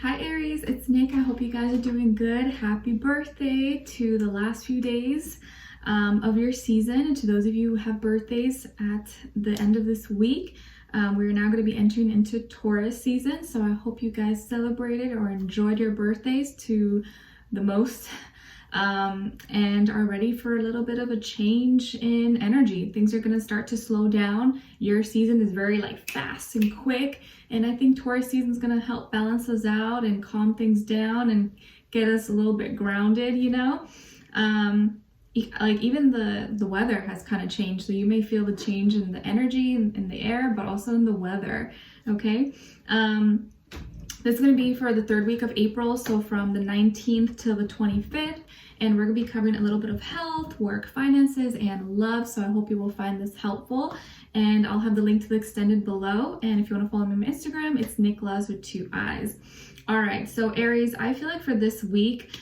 Hi Aries, it's Nick. I hope you guys are doing good. Happy birthday to the last few days of your season. And to those of you who have birthdays at the end of this week, we're now going to be entering into Taurus season. So I hope you guys celebrated or enjoyed your birthdays to the most and are ready for a little bit of a change in energy. Things are going to start to slow down. Your season is very fast and quick. And I think Taurus season is going to help balance us out and calm things down and get us a little bit grounded, even the weather has kind of changed. So you may feel the change in the energy in the air, but also in the weather, okay? This is going to be for the third week of April, so from the 19th till the 25th, and we're going to be covering a little bit of health, work, finances, and love, so I hope you will find this helpful, and I'll have the link to the extended below, and if you want to follow me on my Instagram, it's Nicloves with 2 eyes. All right, so Aries, I feel like for this week,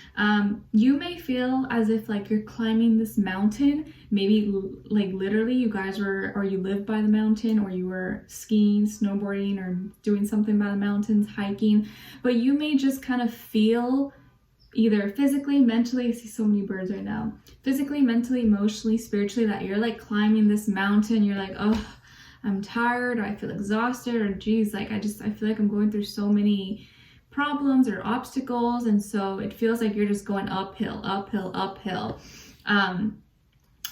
you may feel as if you're climbing this mountain, maybe literally you guys were, or you live by the mountain, or you were skiing, snowboarding, or doing something by the mountains, hiking, but you may just kind of feel either physically, mentally, I see so many birds right now, physically, mentally, emotionally, spiritually, that you're climbing this mountain, you're like, oh, I'm tired, or I feel exhausted, or geez, I feel like I'm going through so many problems or obstacles, and so it feels like you're just going uphill.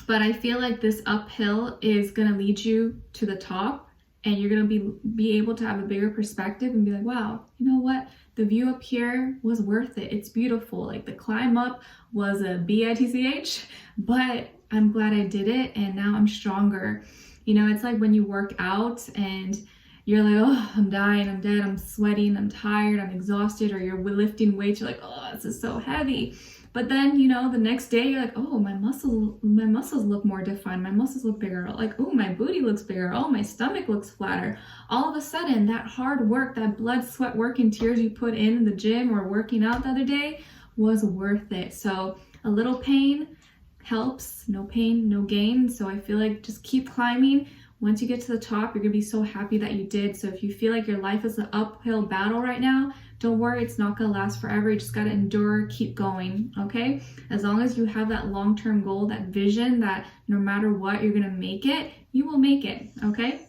But I feel like this uphill is going to lead you to the top, and you're going to be able to have a bigger perspective and be like, wow, you know what? The view up here was worth it. It's beautiful. The climb up was a bitch, but I'm glad I did it, and now I'm stronger. It's like when you work out and you're like, oh, I'm dying, I'm dead, I'm sweating, I'm tired, I'm exhausted, or you're lifting weights, you're like, oh, this is so heavy. But then, the next day you're like, oh, my muscles look more defined, my muscles look bigger, oh, my booty looks bigger, oh, my stomach looks flatter. All of a sudden, that hard work, that blood, sweat, work, and tears you put in the gym or working out the other day was worth it. So a little pain helps, no pain, no gain. So I feel like just keep climbing. Once you get to the top, you're gonna be so happy that you did. So if you feel like your life is an uphill battle right now, don't worry, it's not gonna last forever. You just gotta endure, keep going, okay? As long as you have that long-term goal, that vision, that no matter what, you're gonna make it, you will make it, okay?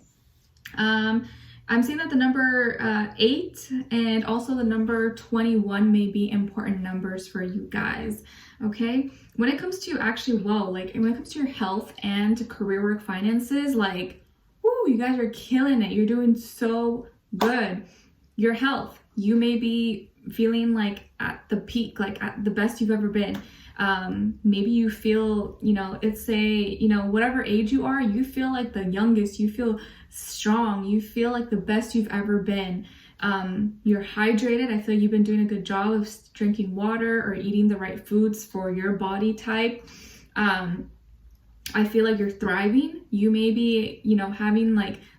I'm seeing that the number 8 and also the number 21 may be important numbers for you guys, okay? When it comes to actually, when it comes to your health and career, work, finances, woo, you guys are killing it. You're doing so good. Your health, you may be feeling at the peak, at the best you've ever been. Maybe you feel, let's say, whatever age you are, you feel like the youngest, you feel strong, you feel like the best you've ever been. You're hydrated. I feel like you've been doing a good job of drinking water or eating the right foods for your body type. I feel like you're thriving. You may be, having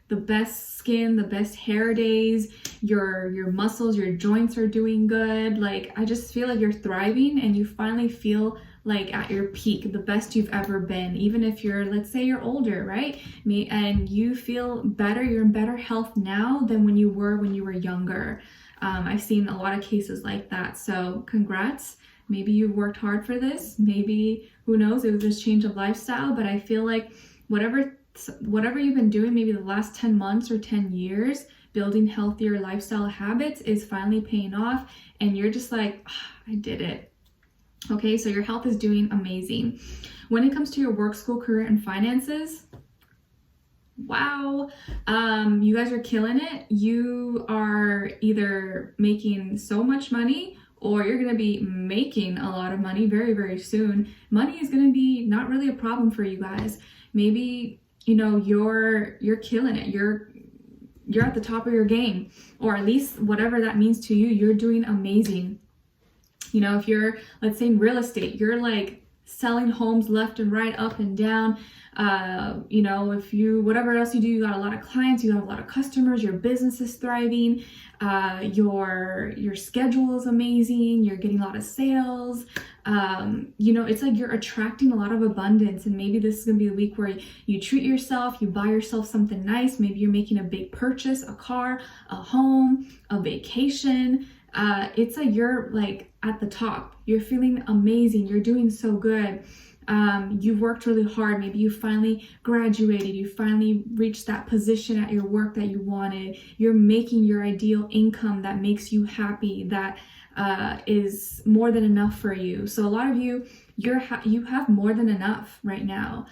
the best skin, the best hair days, your muscles, your joints are doing good. I just feel like you're thriving and you finally feel at your peak, the best you've ever been. Even if let's say you're older, right? And you feel better, you're in better health now than when you were younger. I've seen a lot of cases like that. So congrats. Maybe you worked hard for this. Maybe, who knows, it was this change of lifestyle, but I feel like whatever you've been doing, maybe the last 10 months or 10 years, building healthier lifestyle habits is finally paying off. And you're just like, oh, I did it. Okay, so your health is doing amazing. When it comes to your work, school, career, and finances, wow, you guys are killing it. You are either making so much money or you're going to be making a lot of money very, very soon. Money is going to be not really a problem for you guys. Maybe, you're killing it. You're at the top of your game, or at least whatever that means to you, you're doing amazing. If you're, let's say in real estate, you're selling homes left and right, up and down. If you, whatever else you do, you got a lot of clients, you have a lot of customers, your business is thriving, your schedule is amazing, you're getting a lot of sales. It's you're attracting a lot of abundance, and maybe this is gonna be the week where you treat yourself, you buy yourself something nice. Maybe you're making a big purchase, a car, a home, a vacation. you're like at the top. You're feeling amazing. You're doing so good. You've worked really hard. Maybe you finally graduated. You finally reached that position at your work that you wanted. You're making your ideal income that makes you happy, that is more than enough for you. So a lot of you, you have more than enough right now.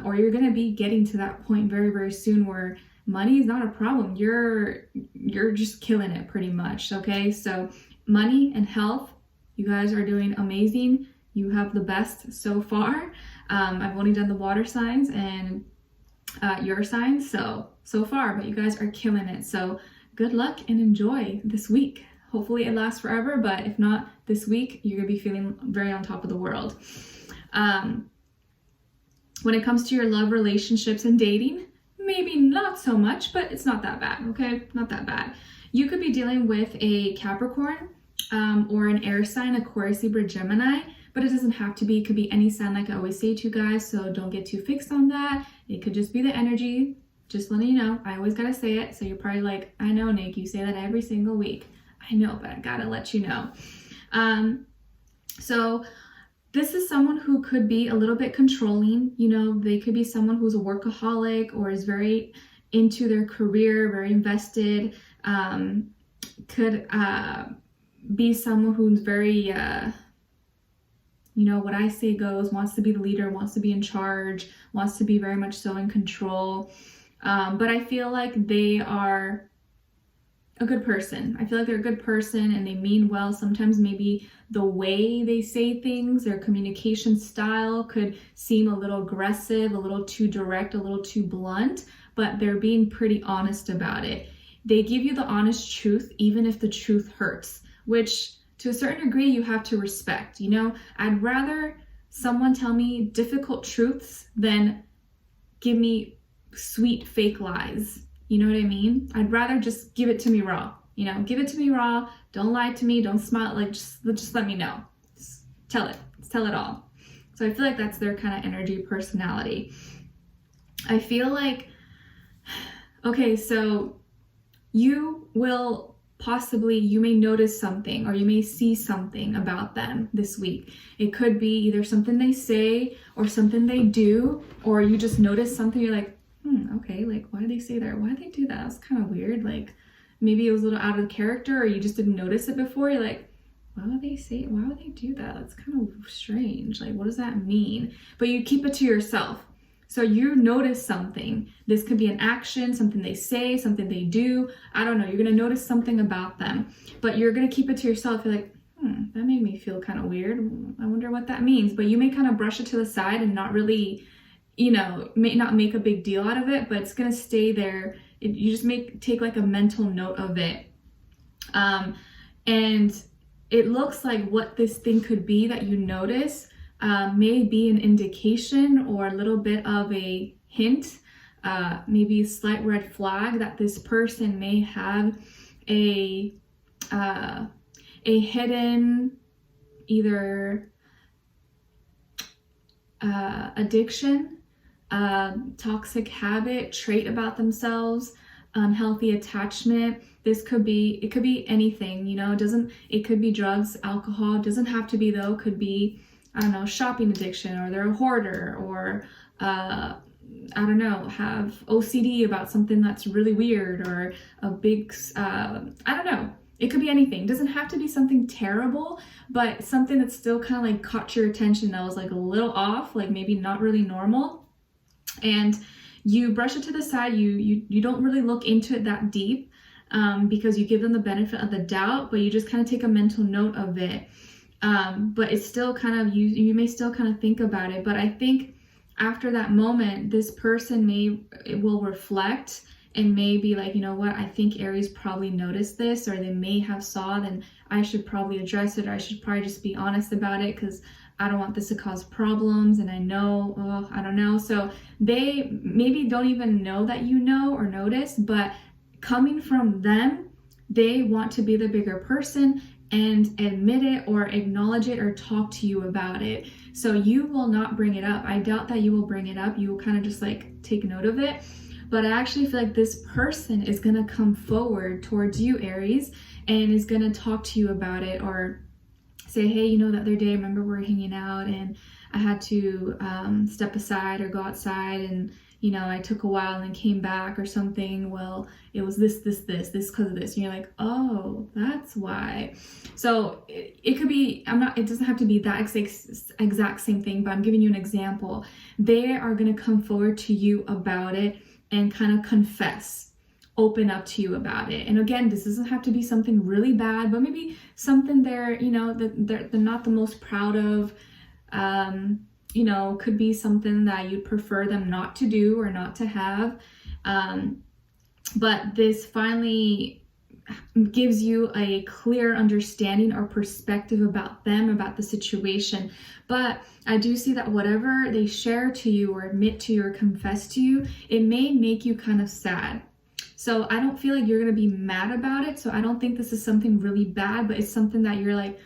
Or you're going to be getting to that point very, very soon where money is not a problem. You're just killing it pretty much. Okay. So money and health, you guys are doing amazing. You have the best so far. I've only done the water signs and your signs so far, but you guys are killing it. So good luck and enjoy this week. Hopefully it lasts forever, but if not this week, you're gonna be feeling very on top of the world. When it comes to your love, relationships, and dating, maybe not so much, but it's not that bad, okay? Not that bad. You could be dealing with a Capricorn or an air sign, Aquarius, Libra, Gemini, but it doesn't have to be. It could be any sign, like I always say to you guys, so don't get too fixed on that. It could just be the energy. Just letting you know. I always gotta say it, so you're probably like, I know, Nick, you say that every single week. I know, but I gotta let you know. So this is someone who could be a little bit controlling. You know, they could be someone who's a workaholic or is very into their career, very invested. Could be someone who's very, you know, what I say goes, wants to be the leader, wants to be in charge, wants to be very much so in control. But I feel like they are a good person. I feel like they're a good person and they mean well. Sometimes maybe the way they say things, their communication style could seem a little aggressive, a little too direct, a little too blunt, but they're being pretty honest about it. They give you the honest truth, even if the truth hurts, which to a certain degree you have to respect. You know, I'd rather someone tell me difficult truths than give me sweet fake lies. You know what I mean? I'd rather just give it to me raw. You know, give it to me raw. Don't lie to me. Don't smile. Like, just let me know. Just tell it. Just tell it all. So I feel like that's their kind of energy, personality. I feel like, okay, so you will possibly, you may notice something or you may see something about them this week. It could be either something they say or something they do, or you just notice something, you're like, okay, like, why did they say that? Why did they do that? That's kind of weird. Like, maybe it was a little out of character or you just didn't notice it before. You're like, why would they do that? That's kind of strange. Like, what does that mean? But you keep it to yourself. So you notice something. This could be an action, something they say, something they do. I don't know. You're going to notice something about them, but you're going to keep it to yourself. You're like, that made me feel kind of weird. I wonder what that means. But you may kind of brush it to the side and not really, you know, may not make a big deal out of it, but it's going to stay there. You just take like a mental note of it. And it looks like what this thing could be that you notice may be an indication or a little bit of a hint, maybe a slight red flag that this person may have a hidden either addiction, toxic habit, trait about themselves, unhealthy attachment. It could be anything, you know. It could be drugs, alcohol. It doesn't have to be though. It could be, I don't know, shopping addiction, or they're a hoarder, or I don't know, have OCD about something that's really weird, or a big, I don't know. It could be anything. It doesn't have to be something terrible, but something that still kind of like caught your attention that was like a little off, like maybe not really normal. And you brush it to the side. You don't really look into it that deep because you give them the benefit of the doubt, but you just kind of take a mental note of it. But it's still kind of, you may still kind of think about it. But I think after that moment, this person will reflect and may be like, you know what, I think Aries probably noticed this, or they may have saw, then I should probably address it, or I should probably just be honest about it because I don't want this to cause problems, and I know, I don't know. So they maybe don't even know that you know or notice, but coming from them, they want to be the bigger person and admit it or acknowledge it or talk to you about it. So you will not bring it up. I doubt that you will bring it up. You will kind of just like take note of it. But I actually feel like this person is going to come forward towards you, Aries, and is going to talk to you about it, or say, hey, you know, the other day, I remember we were hanging out and I had to step aside or go outside, and, you know, I took a while and then came back or something. Well, it was this because of this. And you're like, oh, that's why. So it could be, it doesn't have to be that exact same thing, but I'm giving you an example. They are going to come forward to you about it and kind of confess, open up to you about it. And again, this doesn't have to be something really bad, but maybe something they're, you know, that they're not the most proud of. You know, could be something that you'd prefer them not to do or not to have. But this finally gives you a clear understanding or perspective about them, about the situation. But I do see that whatever they share to you or admit to you or confess to you, it may make you kind of sad. So I don't feel like you're going to be mad about it. So I don't think this is something really bad, but it's something that you're like,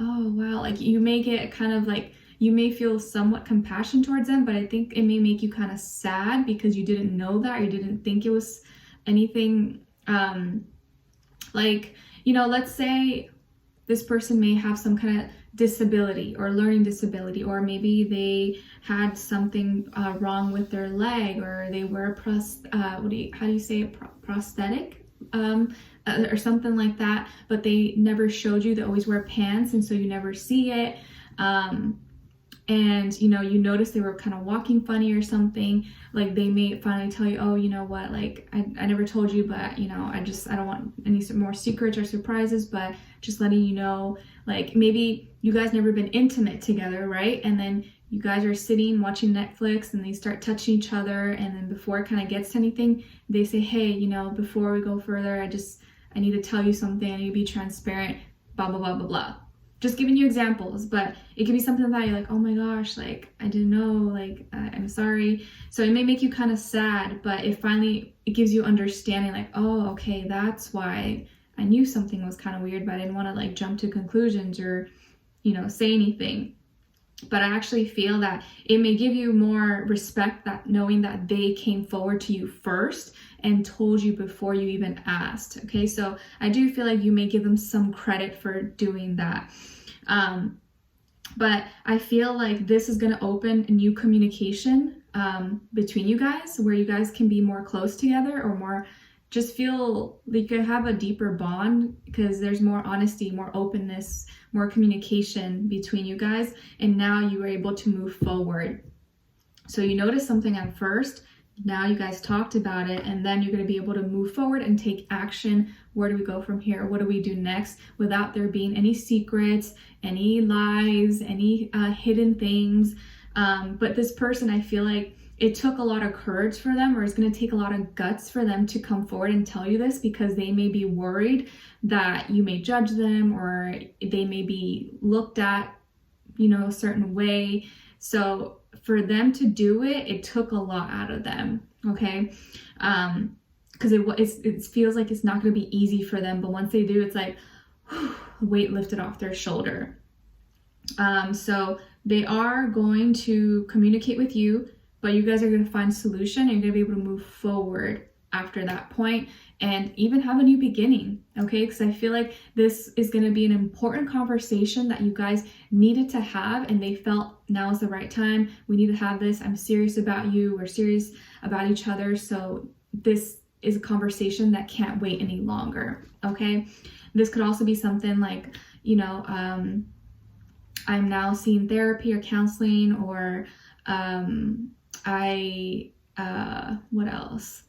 oh, wow. Like you may get kind of like, you may feel somewhat compassion towards them, but I think it may make you kind of sad because you didn't know that, or you didn't think it was anything, like, you know, let's say this person may have some kind of disability or learning disability, or maybe they had something wrong with their leg, or they wear how do you say it, prosthetic, or something like that, but they never showed you. They always wear pants, and so you never see it. And, you know, you notice they were kind of walking funny or something. Like they may finally tell you, oh, you know what, like I never told you, but, you know, I don't want any more secrets or surprises, but just letting you know, like maybe you guys never been intimate together, right? And then you guys are sitting watching Netflix and they start touching each other, and then before it kind of gets to anything, they say, hey, you know, before we go further, I need to tell you something, I need to be transparent, blah, blah, blah, blah, blah. Just giving you examples, but it could be something that you're like, oh my gosh, like I didn't know, like I'm sorry. So it may make you kind of sad, but it gives you understanding, like, oh, okay, that's why I knew something was kind of weird, but I didn't want to like jump to conclusions or, you know, say anything. But I actually feel that it may give you more respect, that knowing that they came forward to you first and told you before you even asked. Okay, so I do feel like you may give them some credit for doing that. But I feel like this is going to open a new communication between you guys, where you guys can be more close together, or more just feel like you have a deeper bond, because there's more honesty, more openness, more communication between you guys, and now you are able to move forward. So you noticed something at first, now you guys talked about it, and then you're going to be able to move forward and take action. Where do we go from here? What do we do next, without there being any secrets, any lies, any hidden things? But this person, I feel like it took a lot of courage for them, or it's going to take a lot of guts for them to come forward and tell you this, because they may be worried that you may judge them, or they may be looked at, you know, a certain way. So for them to do it, it took a lot out of them, okay? Because it feels like it's not going to be easy for them, but once they do, it's like weight lifted off their shoulder. So they are going to communicate with you, but you guys are going to find a solution, and you're going to be able to move forward after that point and even have a new beginning, okay? Because I feel like this is going to be an important conversation that you guys needed to have, and they felt now is the right time. We need to have this. I'm serious about you. We're serious about each other. So this is a conversation that can't wait any longer, okay? This could also be something like, you know, I'm now seeing therapy or counseling, or what else?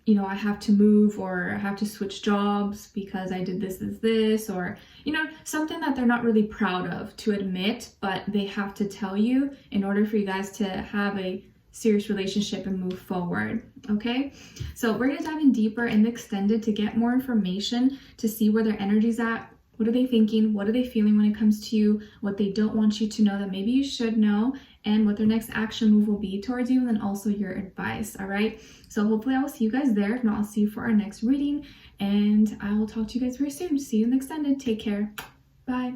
You know, I have to move, or I have to switch jobs because I did this, or, you know, something that they're not really proud of to admit, but they have to tell you in order for you guys to have a serious relationship and move forward, okay? So we're going to dive in deeper in the extended to get more information, to see where their energy's at. What are they thinking? What are they feeling when it comes to you? What they don't want you to know that maybe you should know, and what their next action move will be towards you, and then also your advice, all right? So hopefully I will see you guys there. If not, I'll see you for our next reading, and I will talk to you guys very soon. See you in the extended. Take care. Bye.